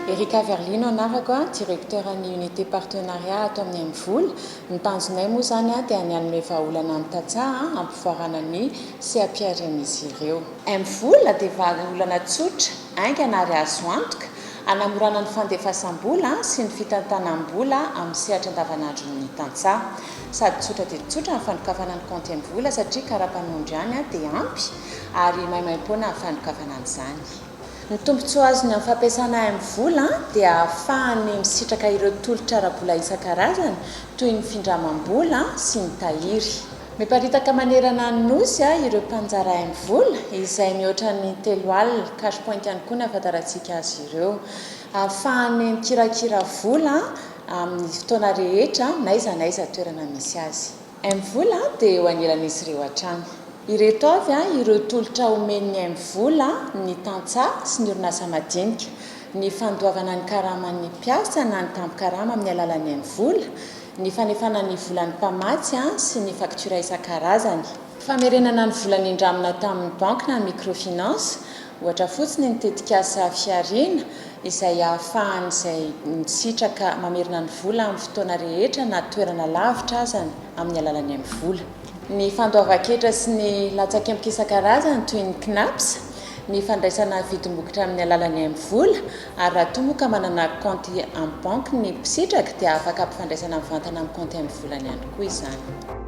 Ericka Verly no anarako, Directeur Unité Partenariat ato amin'ny MVola. Ny tanjonay moa zany dia ny anome vahaolana ny tantsaha ampivoarana ny sy hampiarin'izy ireo. MVola dia vahaolana tsotra, aingana ary azo antoka, hanamorana ny fandefasam-bola sy ny fitantanam-bola amin'ny sehatra andavanandron'ny tantsaha. Sady tsotra dia tsotra ny fanokafana ny compte MVola satria karapanondro ihany dia ampy ary maimaim-poana ny fanokafana an'izany. Ny tombontsoa azony amin'ny fampiasana MVola dia ahafahany misitraka ireo tolotra ara-bola isan-karazany toy ny findramam-bola sy ny tahiry. Miparitaka manerana ny nosy ireo mpanjara MVola izay mihoatra ny 3 alina cash point ihany koa ny ahafantarantsika azy ireo. Ahafahany mikirakira vola amin'ny fotoana rehetra na aiza toerana misy azy. MVola dia ho anelan'izy ireo hatrany. Ireto avy ireo tolotra omen'ny MVola ny tantsaha sy ny orinasa madinika, ny fandoavana ny karaman'ny mpiasa na ny tampo-karama amin'ny alalan'ny MVola, ny fanefana ny volan'ny mpamatsy sy ny faktura isan-karazany, famerenana ny volany indramina tamin'ny banky na microfinance, ohatra fotsiny ny tetikasa Fihariana izay ahafahany izay misitraka mamerina ny vola amin'ny fotoana rehetra na toerana lavitra azany amin'ny alalan'ny MVola. Ny fandoavan-ketra sy ny latsakempoka isan-karazany toy ny knaps, ny fandraisana vidim-bokotra amin'ny alalan'ny MVola, ary raha toa moa ka manana compte amin'ny banky ny mpisitraka dia afaka ampifandraisana mivantana amin'ny compte MVola ihany koa izany.